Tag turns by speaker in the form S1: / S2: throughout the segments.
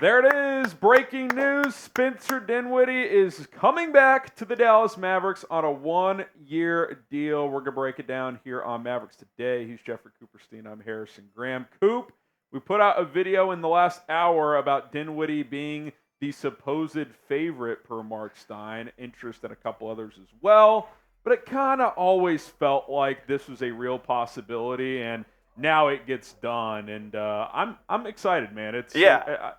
S1: There it is, breaking news. Spencer Dinwiddie is coming back to the Dallas Mavericks on a 1-year deal. We're going to break it down here on Mavericks Today. He's Jeffrey Cooperstein. I'm Harrison Graham. Coop, we put out a video in the last hour about Dinwiddie being the supposed favorite per Marc Stein, interest in a couple others as well. But it kind of always felt like this was a real possibility, and now it gets done, and I'm excited, man. It's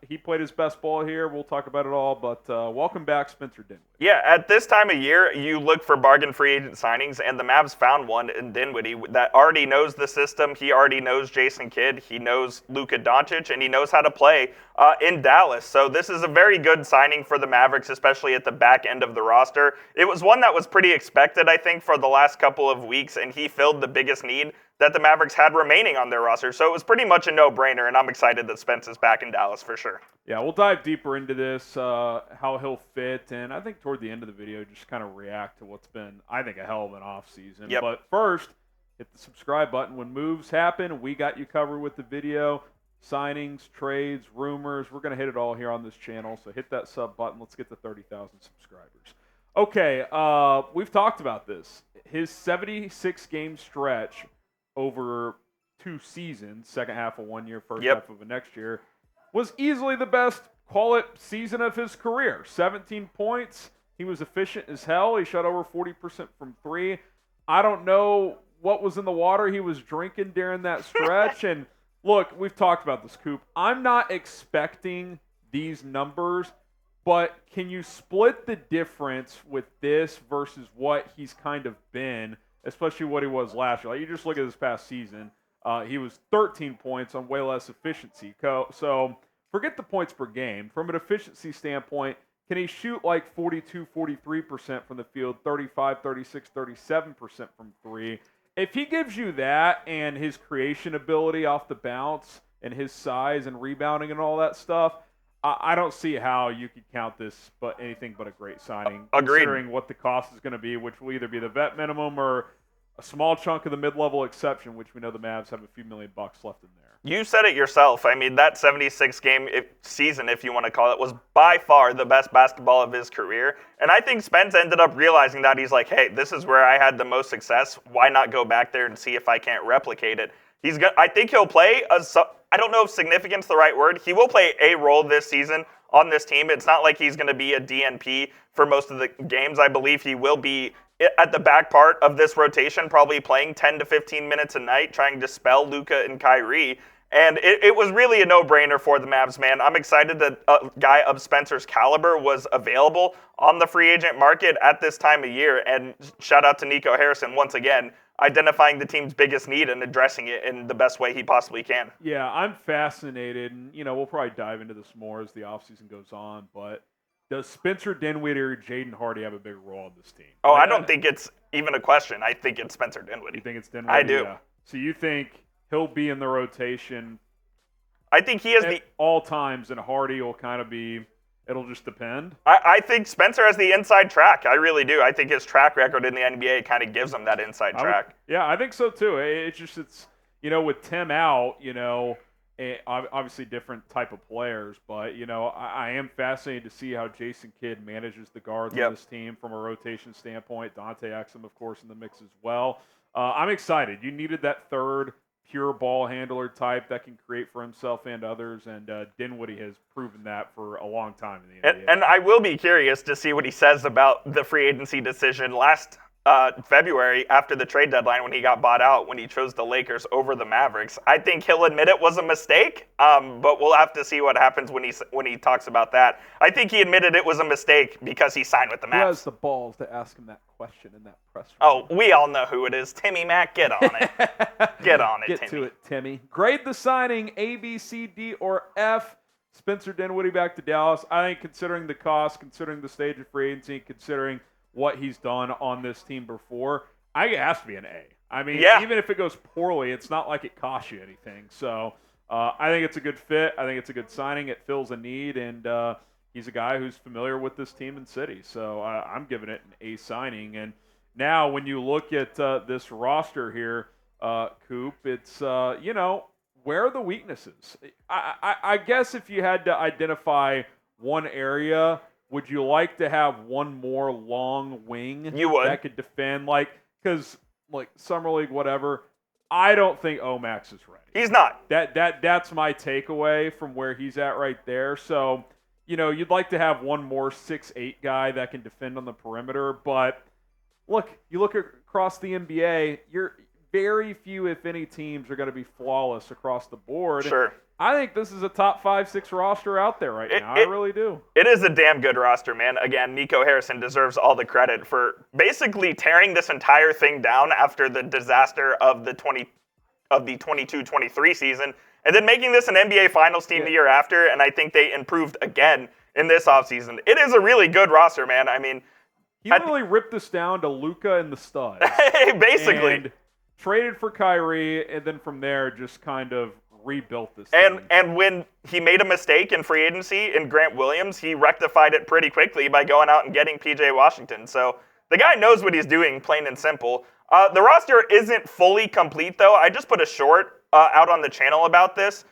S1: he played his best ball here. We'll talk about it all, but welcome back, Spencer Dinwiddie.
S2: Yeah, at this time of year, you look for bargain free agent signings, and the Mavs found one in Dinwiddie that already knows the system. He already knows Jason Kidd. He knows Luka Doncic, and he knows how to play in Dallas. So this is a very good signing for the Mavericks, especially at the back end of the roster. It was one that was pretty expected, I think, for the last couple of weeks, and he filled the biggest need that the Mavericks had remaining on their roster. So it was pretty much a no-brainer, and I'm excited that Spence is back in Dallas for sure.
S1: Yeah, we'll dive deeper into this, how he'll fit, and I think toward the end of the video, just kind of react to what's been, I think, a hell of an offseason.
S2: Yep.
S1: But first, hit the subscribe button. When moves happen, we got you covered with the video, signings, trades, rumors. We're going to hit it all here on this channel, so hit that sub button. Let's get to 30,000 subscribers. Okay, we've talked about this. His 76-game stretch over 2 seasons, second half of 1 year, first half of the next year, was easily the best, call it, season of his career. 17 points. He was efficient as hell. He shot over 40% from 3. I don't know what was in the water he was drinking during that stretch. And look, we've talked about this, Coop. I'm not expecting these numbers, but can you split the difference with this versus what he's kind of been, especially what he was last year? Like, you just look at this past season. He was 13 points on way less efficiency. So forget the points per game. From an efficiency standpoint, can he shoot like 42, 43% from the field, 35, 36, 37% from 3? If he gives you that and his creation ability off the bounce and his size and rebounding and all that stuff, I don't see how you could count this but anything but a great signing.
S2: Agreed.
S1: Considering what the cost is going to be, which will either be the vet minimum or a small chunk of the mid-level exception, which we know the Mavs have a few $1 million left in there.
S2: You said it yourself. I mean, that 76-game season, if you want to call it, was by far the best basketball of his career. And I think Spence ended up realizing that. He's like, hey, this is where I had the most success. Why not go back there and see if I can't replicate it? I think he'll play I don't know if significant's the right word. He will play a role this season on this team. It's not like he's going to be a DNP for most of the games. I believe he will be at the back part of this rotation, probably playing 10 to 15 minutes a night, trying to spell Luka and Kyrie. And it was really a no-brainer for the Mavs, man. I'm excited that a guy of Spencer's caliber was available on the free agent market at this time of year. And shout out to Nico Harrison once again, identifying the team's biggest need and addressing it in the best way he possibly can.
S1: Yeah, I'm fascinated, and we'll probably dive into this more as the offseason goes on, but does Spencer Dinwiddie or Jaden Hardy have a big role on this team?
S2: Oh, I don't think it's even a question. I think it's Spencer Dinwiddie.
S1: You think it's Dinwiddie?
S2: I do.
S1: Yeah. So you think he'll be in the rotation?
S2: I think he has
S1: at all times, and Hardy will kind of be. It'll just depend.
S2: I think Spencer has the inside track. I really do. I think his track record in the NBA kind of gives him that inside track.
S1: Yeah, I think so too. It's with Tim out, obviously different type of players, but I am fascinated to see how Jason Kidd manages the guards on this team from a rotation standpoint. Dante Exum, of course, in the mix as well. I'm excited. You needed that third pure ball handler type that can create for himself and others, and Dinwiddie has proven that for a long time in the NBA.
S2: And I will be curious to see what he says about the free agency decision last February after the trade deadline when he got bought out, when he chose the Lakers over the Mavericks. I think he'll admit it was a mistake, but we'll have to see what happens when he talks about that. I think he admitted it was a mistake because he signed with the Mavs.
S1: Who has the balls to ask him that question in that press room?
S2: Oh, we all know who it is. Timmy Mack, get on it. Get on it,
S1: Get
S2: Timmy.
S1: to it, Timmy. Grade the signing, A, B, C, D, or F. Spencer Dinwiddie back to Dallas. I think considering the cost, considering the stage of free agency, considering what he's done on this team before, it has to be an A. I mean, even if it goes poorly, it's not like it costs you anything. So I think it's a good fit. I think it's a good signing. It fills a need, and he's a guy who's familiar with this team and city. So I'm giving it an A signing. And now when you look at this roster here, Coop, it's, where are the weaknesses? I guess if you had to identify one area, would you like to have one more long wing
S2: You would.
S1: that could defend? Because Summer League, whatever, I don't think Omax is ready.
S2: He's not.
S1: That's my takeaway from where he's at right there. So, you'd like to have one more 6'8" guy that can defend on the perimeter. But, look, you look across the NBA, very few, if any, teams are going to be flawless across the board.
S2: Sure.
S1: I think this is a top 5-6 roster out there right now. I really do.
S2: It is a damn good roster, man. Again, Nico Harrison deserves all the credit for basically tearing this entire thing down after the disaster of the 22-23 season, and then making this an NBA Finals team the year after, and I think they improved again in this offseason. It is a really good roster, man. I mean,
S1: he literally ripped this down to Luka and the studs.
S2: Basically.
S1: And traded for Kyrie, and then from there just kind of rebuilt this team.
S2: And when he made a mistake in free agency in Grant Williams, he rectified it pretty quickly by going out and getting PJ Washington. So the guy knows what he's doing, plain and simple. The roster isn't fully complete, though. I just put a short out on the channel about this.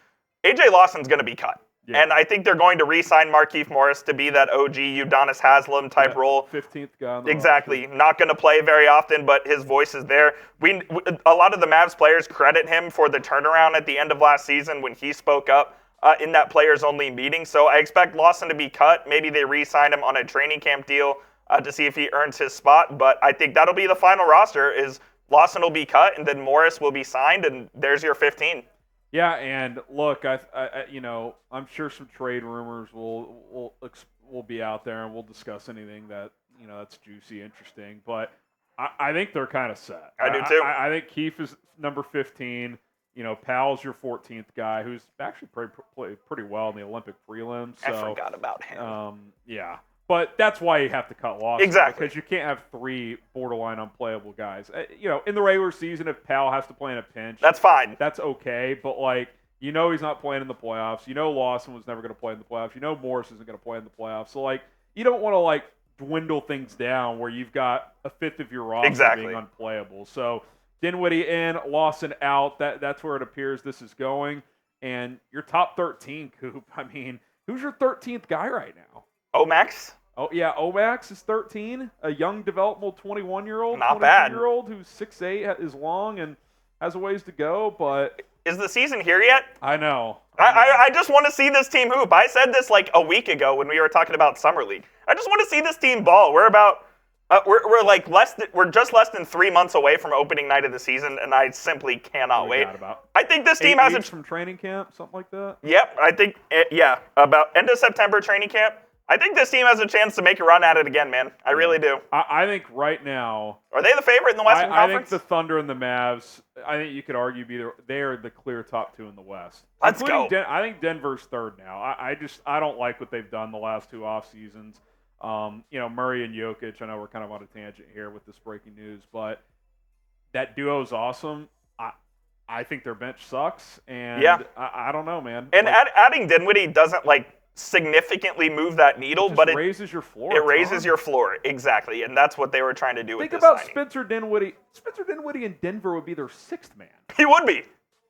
S2: AJ Lawson's going to be cut. Yeah. And I think they're going to re-sign Markieff Morris to be that OG Udonis Haslem type role.
S1: 15th guy on the
S2: Exactly. Roster. Not going to play very often, but his voice is there. A lot of the Mavs players credit him for the turnaround at the end of last season when he spoke up in that players-only meeting. So I expect Lawson to be cut. Maybe they re-sign him on a training camp deal to see if he earns his spot. But I think that'll be the final roster is Lawson will be cut, and then Morris will be signed, and there's your 15.
S1: Yeah, and look, I'm sure some trade rumors will be out there, and we'll discuss anything that that's juicy, interesting. But I think they're kind of set.
S2: I do too.
S1: I think Keefe is number 15. Powell's your 14th guy, who's actually played pretty well in the Olympic prelims. So,
S2: I forgot about him.
S1: Yeah. But that's why you have to cut Lawson.
S2: Exactly.
S1: Because you can't have 3 borderline unplayable guys. In the regular season, if Powell has to play in a pinch,
S2: that's fine.
S1: That's okay. But, he's not playing in the playoffs. Lawson was never going to play in the playoffs. Morris isn't going to play in the playoffs. So, you don't want to, dwindle things down where you've got a fifth of your roster being unplayable. So, Dinwiddie in, Lawson out. That's where it appears this is going. And your top 13, Coop, who's your 13th guy right now?
S2: Omax?
S1: Oh, yeah, Omax is 13, a young, developmental 21-year-old,
S2: not bad.
S1: 22-year-old who's 6'8", is long, and has a ways to go, but...
S2: Is the season here yet?
S1: I know.
S2: I just want to see this team hoop. I said this a week ago when we were talking about Summer League. I just want to see this team ball. We're about... we're just less than 3 months away from opening night of the season, and I simply cannot wait. I think this team has
S1: from training camp, something like that.
S2: Yep, I think about end of September training camp. I think this team has a chance to make a run at it again, man. I really do.
S1: I think right now...
S2: Are they the favorite in the Western Conference?
S1: I think the Thunder and the Mavs, I think you could argue they are the clear top 2 in the West.
S2: Let's go.
S1: I think Denver's third now. I don't like what they've done the last 2 off seasons. Murray and Jokic, I know we're kind of on a tangent here with this breaking news, but that duo is awesome. I think their bench sucks, and I don't know, man.
S2: And adding Dinwiddie doesn't significantly move that needle, but it
S1: raises your floor.
S2: It raises your floor, exactly, and that's what they were trying to do with this
S1: signing.
S2: Think
S1: about Spencer Dinwiddie. Spencer Dinwiddie in Denver would be their 6th man.
S2: He would be.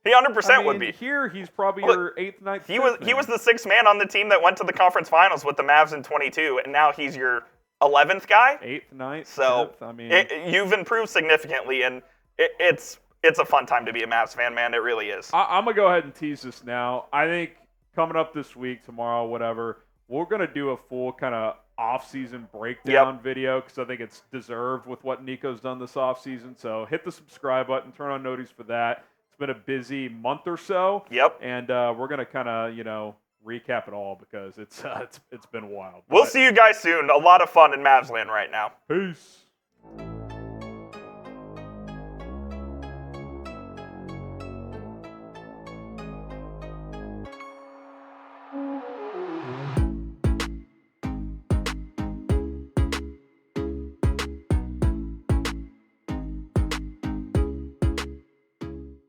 S2: He 100% would be.
S1: Here, he's probably your 8th, 9th.
S2: He was the 6th man on the team that went to the conference finals with the Mavs in 22, and now he's your 11th guy.
S1: 8th, 9th.
S2: So
S1: 10th,
S2: you've improved significantly, and it's a fun time to be a Mavs fan, man. It really is.
S1: I'm gonna go ahead and tease this now. I think coming up this week, tomorrow, whatever, we're going to do a full kind of off-season breakdown video because I think it's deserved with what Nico's done this off-season. So hit the subscribe button, turn on notice for that. It's been a busy month or so.
S2: Yep.
S1: And we're going to kind of, recap it all because it's been wild.
S2: We'll see you guys soon. A lot of fun in Mavs land right now.
S1: Peace.